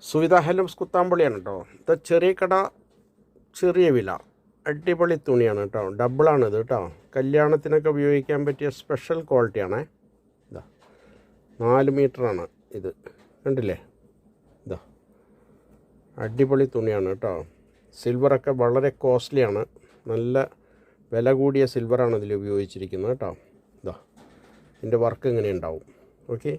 സുവിധ ഹെലംസ് കുത്താമ്പുളിയാണ് കേട്ടോ. ഇത് ചെറിയ കട, ചെറിയ വില, അടിപൊളി തുണിയാണ് കേട്ടോ. ഡബിളാണിത് കേട്ടോ. കല്യാണത്തിനൊക്കെ ഉപയോഗിക്കാൻ പറ്റിയ സ്പെഷ്യൽ ക്വാളിറ്റിയാണേ. ഇതാ 4 മീറ്ററാണ് ഇത്, കണ്ടില്ലേ? ഇതാ അടിപൊളി തുണിയാണ് കേട്ടോ. സിൽവറൊക്കെ വളരെ കോസ്റ്റ്ലിയാണ്, നല്ല വില കൂടിയ സിൽവറാണ് ഇതിൽ ഉപയോഗിച്ചിരിക്കുന്നത് കേട്ടോ. ഇതാ ഇതിൻ്റെ വർക്ക് ഇങ്ങനെ ഉണ്ടാവും. ഓക്കെ,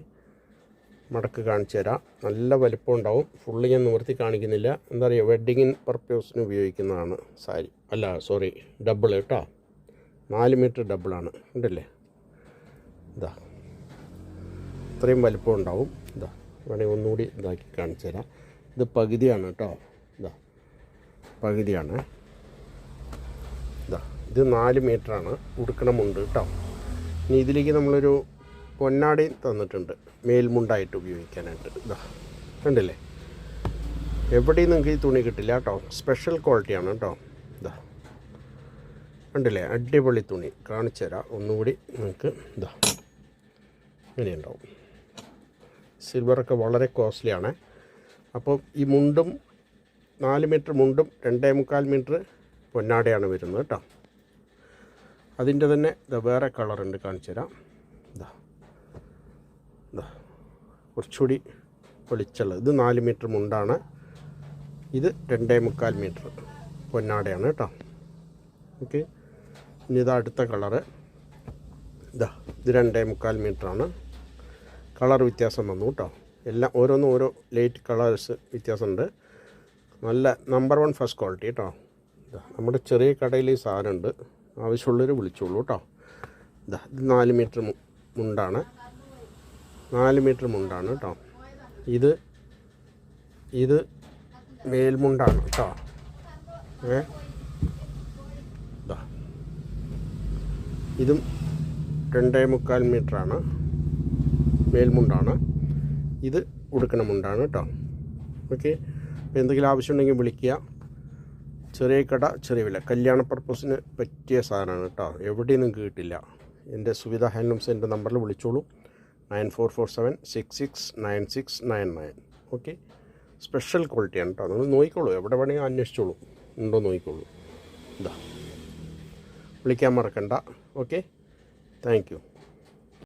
മടക്ക് കാണിച്ചു തരാം. നല്ല വലിപ്പം ഉണ്ടാവും. ഫുള്ള് ഞാൻ നിവർത്തി കാണിക്കുന്നില്ല. എന്താ പറയുക, വെഡ്ഡിങ്ങിന് പർപ്പസിന് ഉപയോഗിക്കുന്നതാണ് സാരി. അല്ല സോറി, ഡബിൾ കേട്ടോ. 4 മീറ്റർ ഡബിളാണ്, ഉണ്ടല്ലേ? ഇതാ ഇത്രയും വലിപ്പം ഉണ്ടാവും. ഇതാ വേണമെങ്കിൽ ഒന്നുകൂടി ഇതാക്കി കാണിച്ചു തരാം. ഇത് പകുതിയാണ് കേട്ടോ. ഇതാ പകുതിയാണ്. ഇതാ ഇത് 4 മീറ്ററാണ്. ഉടുക്കണമുണ്ട് കേട്ടോ. ഇനി ഇതിലേക്ക് നമ്മളൊരു പൊന്നാടി തന്നിട്ടുണ്ട്, മേൽമുണ്ടായിട്ട് ഉപയോഗിക്കാനായിട്ട്. ഇതാ കണ്ടില്ലേ? എവിടെയും നിങ്ങൾക്ക് ഈ തുണി കിട്ടില്ല കേട്ടോ. സ്പെഷ്യൽ ക്വാളിറ്റിയാണ് കേട്ടോ. ഇതാ കണ്ടില്ലേ? അടിപൊളി തുണി. കാണിച്ചു തരാം ഒന്നുകൂടി നിങ്ങൾക്ക്. ഇതാ ഇങ്ങനെയുണ്ടാവും. സിൽവറൊക്കെ വളരെ കോസ്റ്റ്ലിയാണ്. അപ്പോൾ ഈ മുണ്ടും 4 മീറ്റർ മുണ്ടും 2.25 മീറ്റർ പൊന്നാടയാണ് വരുന്നത് കേട്ടോ. അതിൻ്റെ തന്നെ ഇതാ വേറെ കളറുണ്ട്, കാണിച്ചു തരാം. ഇതാ ഇതാ കുറച്ചുകൂടി വെളിച്ചുള്ളത്. ഇത് 4 മീറ്റർ മുണ്ടാണ്. ഇത് 2.25 മീറ്റർ പൊന്നാടയാണ് കേട്ടോ. ഓക്കെ, ഇനി ഇതാ അടുത്ത കളറ്. ഇതാ ഇത് 2.25 മീറ്ററാണ്. കളർ വ്യത്യാസം വന്നു കേട്ടോ. എല്ലാം ഓരോന്നും ഓരോ ലൈറ്റ് കളേഴ്സ് വ്യത്യാസമുണ്ട്. നല്ല നമ്പർ 1 ഫസ്റ്റ് ക്വാളിറ്റി കേട്ടോ. ഇതാ നമ്മുടെ ചെറിയ കടയിൽ ഈ സാധനമുണ്ട്, ആവശ്യമുള്ളവർ വിളിച്ചോളൂ കേട്ടോ. ഇതാ ഇത് 4 മീറ്റർ മുണ്ടാണ്. 4 മീറ്റർ മുണ്ടാണ് കേട്ടോ. ഇത് മേൽമുണ്ടാണ് കേട്ടോ. ഇതാ ഇതും 2.25 മീറ്ററാണ്, മേൽമുണ്ടാണ്. ഇത് ഉടുക്കണ മുണ്ടാണ് കേട്ടോ. ഓക്കെ, അപ്പോൾ എന്തെങ്കിലും ആവശ്യമുണ്ടെങ്കിൽ വിളിക്കുക. ചെറിയ കട, ചെറിയ വില, കല്യാണ പർപ്പസിന് പറ്റിയ സാധനമാണ് കേട്ടോ. എവിടെയും നിങ്ങൾക്ക് കിട്ടില്ല. എൻ്റെ സുവിധ ഹാൻഡ്ലൂംസ് എൻ്റെ നമ്പറിൽ വിളിച്ചോളൂ, 9447669699. ഓക്കെ, സ്പെഷ്യൽ ക്വാളിറ്റിയാണ് കേട്ടോ. നിങ്ങൾ നോക്കിക്കോളൂ, എവിടെ വേണമെങ്കിൽ അന്വേഷിച്ചോളൂ, ഉണ്ടോ നോക്കിക്കോളൂ. ഇതാ വിളിക്കാൻ മറക്കണ്ട. Okay, thank you.